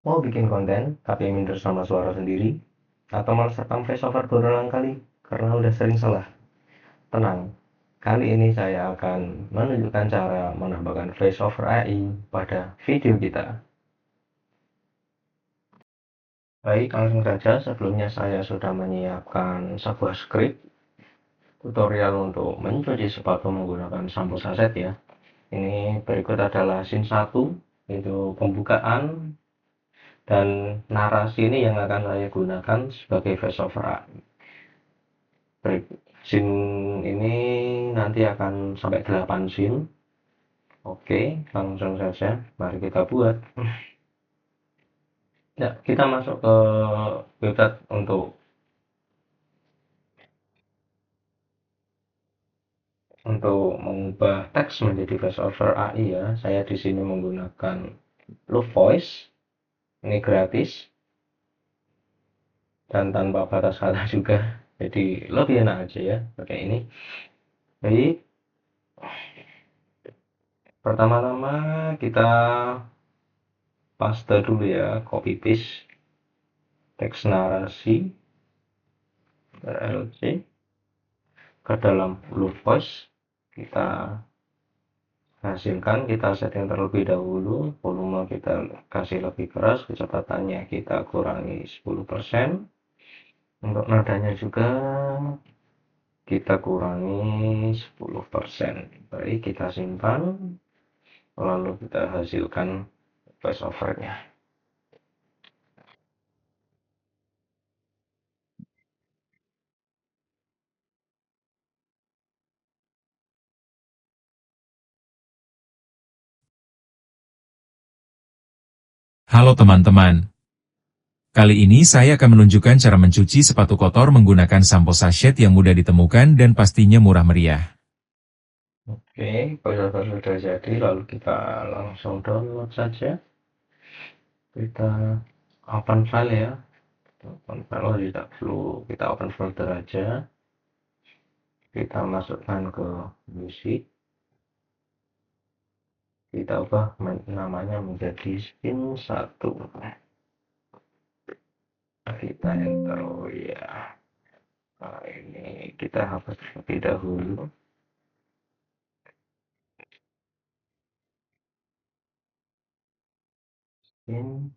Mau bikin konten tapi minder sama suara sendiri? Atau malas rekam voiceover berulang kali karena udah sering salah? Tenang, kali ini saya akan menunjukkan cara menambahkan voiceover AI pada video kita. Baik, langsung saja. Sebelumnya saya sudah menyiapkan sebuah skrip tutorial untuk mencuci sepatu menggunakan sampo saset ya. Ini berikut adalah scene 1, itu pembukaan dan narasi ini yang akan saya gunakan sebagai voiceover AI. Scene ini nanti akan sampai 8 scene. Oke, langsung saja. Mari kita buat. Ya, kita masuk ke website untuk mengubah teks menjadi voiceover AI ya. Saya di sini menggunakan Love Voice. Ini gratis dan tanpa batas kata juga. Jadi lebih enak aja ya pakai ini. Baik, pertama-tama kita paste dulu ya, copy paste teks narasi RLC ke dalam Blue Voice. Kita hasilkan, kita setting terlebih dahulu, volume kita kasih lebih keras, kecepatannya kita kurangi 10%. Untuk nadanya juga kita kurangi 10%. Baik, kita simpan, lalu kita hasilkan voiceover-nya. Halo teman-teman, kali ini saya akan menunjukkan cara mencuci sepatu kotor menggunakan sampo sachet yang mudah ditemukan dan pastinya murah meriah. Oke, voiceover sudah jadi, lalu kita langsung download saja. Kita open file ya. Open file, oh, tidak perlu, kita open folder aja. Kita masukkan ke musik. Kita ubah namanya menjadi scene 1. Kita enter, oh ya. Nah, ini kita hapus terlebih dahulu. Scene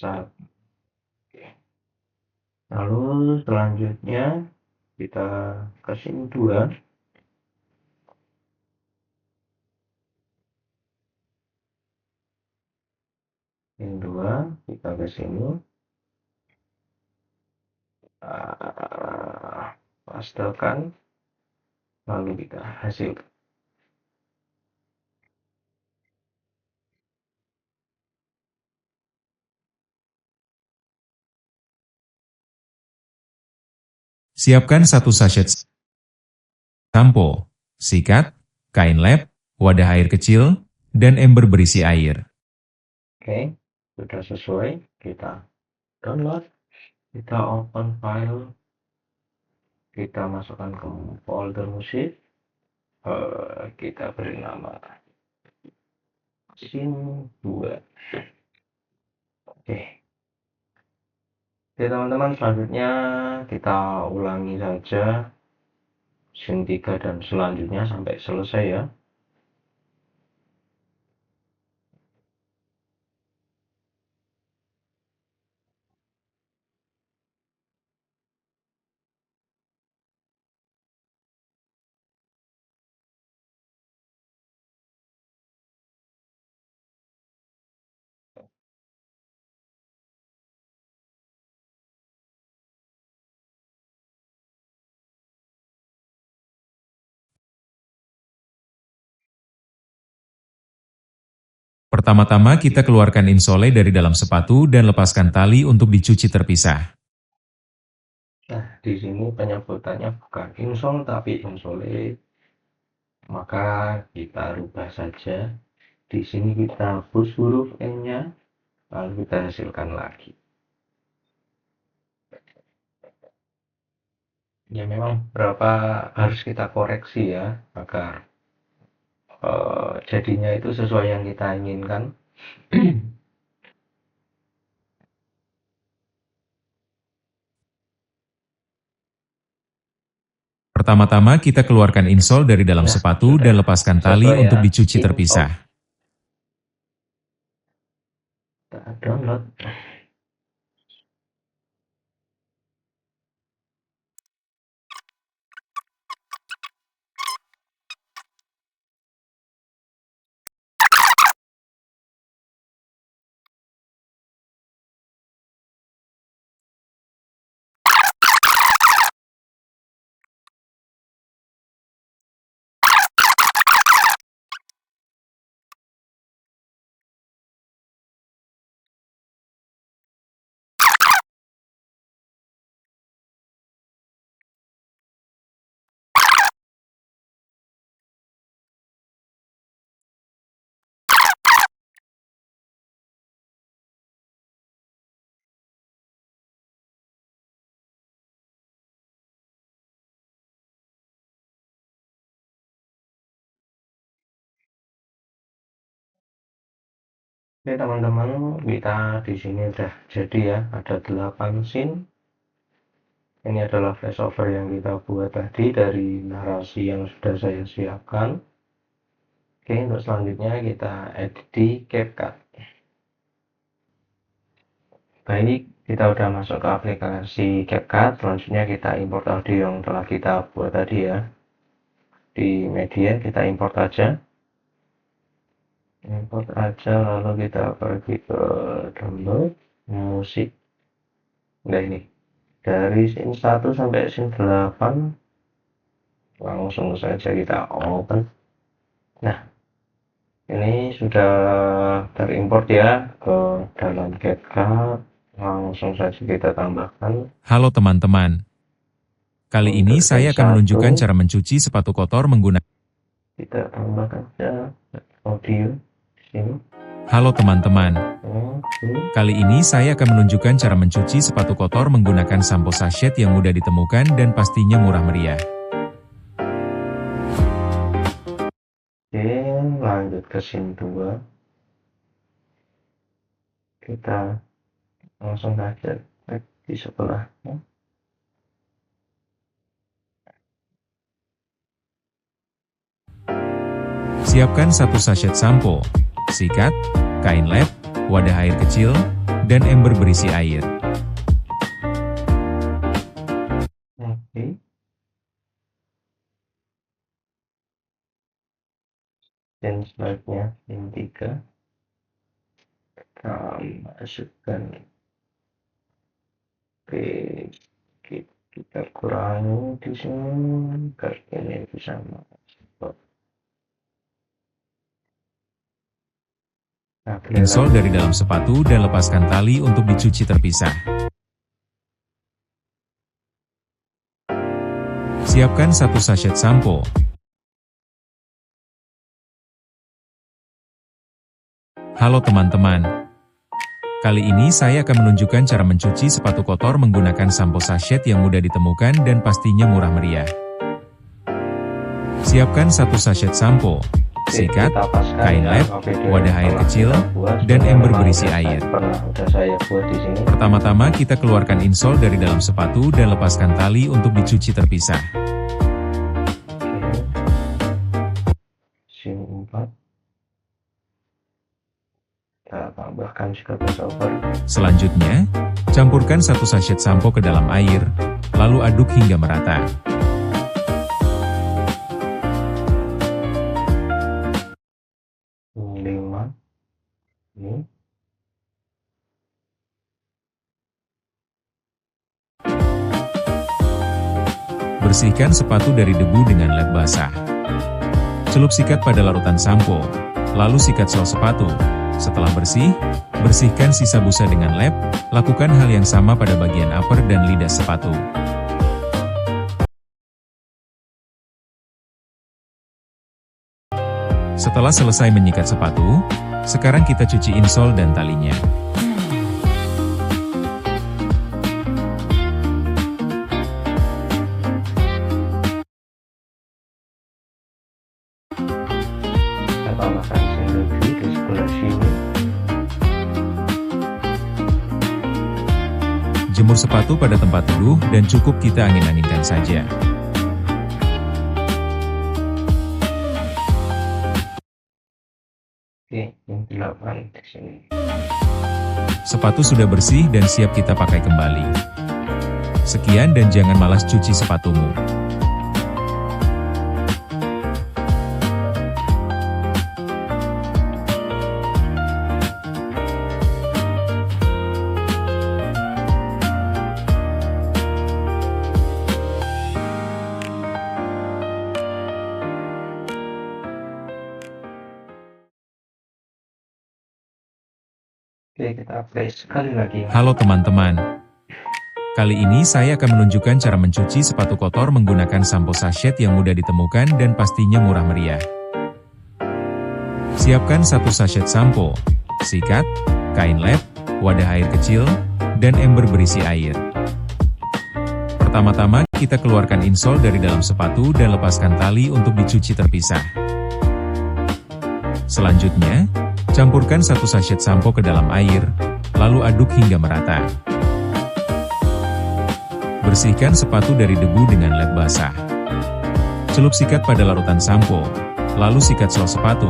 1. Lalu selanjutnya kita ke scene 2. Scene 2, kita ke sini. Pastekan, lalu kita hasil. Siapkan satu sachet sampo, sikat, kain lap, wadah air kecil, dan ember berisi air. Oke, sudah sesuai. Kita download, kita open file, kita masukkan ke folder musik. Kita beri nama scene 2. Oke. Oke teman-teman, selanjutnya kita ulangi saja scene 3 dan selanjutnya sampai selesai ya. Pertama-tama kita keluarkan insole dari dalam sepatu dan lepaskan tali untuk dicuci terpisah. Nah, di sini penyebutannya bukan insole tapi insole. Maka kita rubah saja. Di sini kita hapus huruf N-nya, lalu kita hasilkan lagi. Ya memang berapa harus kita koreksi ya agar jadinya itu sesuai yang kita inginkan. Pertama-tama kita keluarkan insol dari dalam Nah, sepatu sudah dan lepaskan tali selesai untuk ya. dicuci Info. terpisah. Kita download. Oke teman-teman, kita di sini udah jadi ya, ada 8 scene. Ini adalah voiceover yang kita buat tadi dari narasi yang sudah saya siapkan. Oke, untuk selanjutnya kita edit di CapCut. Baik, kita udah masuk ke aplikasi CapCut. Selanjutnya kita import audio yang telah kita buat tadi ya. Di media kita import aja. Import aja, lalu kita pergi ke download musik. Nah ini, dari scene 1 sampai scene 8 langsung saja kita open. Nah, ini sudah terimport ya ke dalam CapCut. Langsung saja kita tambahkan. Halo teman-teman. Kali ini Untuk saya scene akan menunjukkan 1, cara mencuci sepatu kotor menggunakan... kita tambahkan saja audio di sini. Halo teman-teman. Kali ini saya akan menunjukkan cara mencuci sepatu kotor menggunakan sampo sachet yang mudah ditemukan dan pastinya murah meriah. Oke, lanjut ke scene 2. Kita langsung saja klik di sebelahnya. Siapkan 1 sachet sampo, sikat, kain lap, wadah air kecil, dan ember berisi air. Oke. Dan selanjutnya scene 3. Kita masukkan. Oke, kita kurangi di sini agar ini bisa masuk. Nah, Insol dari dalam sepatu dan lepaskan tali untuk dicuci terpisah. Siapkan 1 sachet sampo. Halo teman-teman. Kali ini saya akan menunjukkan cara mencuci sepatu kotor menggunakan sampo sachet yang mudah ditemukan dan pastinya murah meriah. Siapkan 1 sachet sampo, sikat, kain lap, wadah air kecil, dan ember berisi air. Pertama-tama kita keluarkan insol dari dalam sepatu dan lepaskan tali untuk dicuci terpisah. Scene 4. Kita tambahkan juga voiceover. Selanjutnya, campurkan 1 sachet sampo ke dalam air, lalu aduk hingga merata. Ini. Bersihkan sepatu dari debu dengan lap basah. Celup sikat pada larutan sampo, lalu sikat sol sepatu. Setelah bersih, bersihkan sisa busa dengan lap, lakukan hal yang sama pada bagian upper dan lidah sepatu. Setelah selesai menyikat sepatu, sekarang kita cuci insol dan talinya. Kita tambahkan scene 7 di sebelah sini. Jemur sepatu pada tempat teduh dan cukup kita angin-anginkan saja. 8 di sini. Sepatu sudah bersih dan siap kita pakai kembali. Sekian dan jangan malas cuci sepatumu. Oke, kita play sekali lagi. Halo teman-teman. Kali ini saya akan menunjukkan cara mencuci sepatu kotor menggunakan sampo sachet yang mudah ditemukan dan pastinya murah meriah. Siapkan 1 sachet sampo, sikat, kain lap, wadah air kecil, dan ember berisi air. Pertama-tama kita keluarkan insol dari dalam sepatu dan lepaskan tali untuk dicuci terpisah. Selanjutnya, campurkan 1 sachet sampo ke dalam air, lalu aduk hingga merata. Bersihkan sepatu dari debu dengan lap basah. Celup sikat pada larutan sampo, lalu sikat sol sepatu.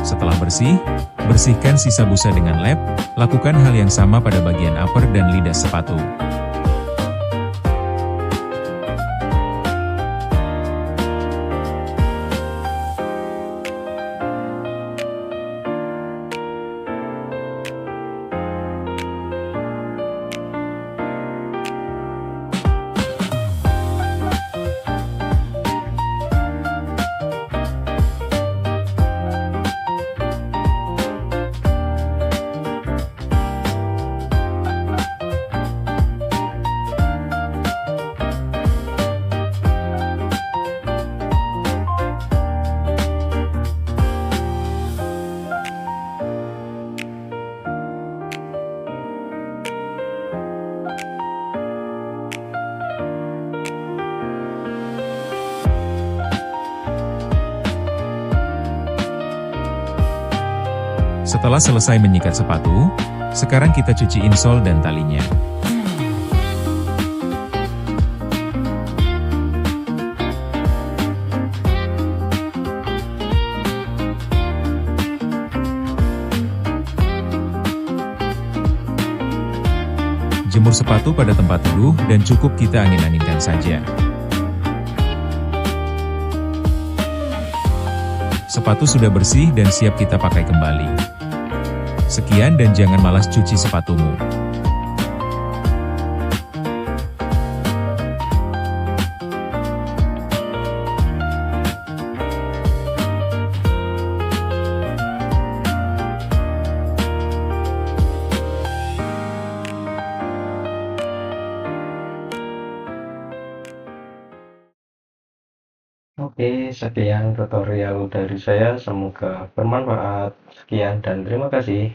Setelah bersih, bersihkan sisa busa dengan lap, lakukan hal yang sama pada bagian upper dan lidah sepatu. Setelah selesai menyikat sepatu, sekarang kita cuci insol dan talinya. Jemur sepatu pada tempat teduh dan cukup kita angin-anginkan saja. Sepatu sudah bersih dan siap kita pakai kembali. Sekian dan jangan malas cuci sepatumu. Oke, sekian tutorial dari saya, semoga bermanfaat. Sekian dan terima kasih.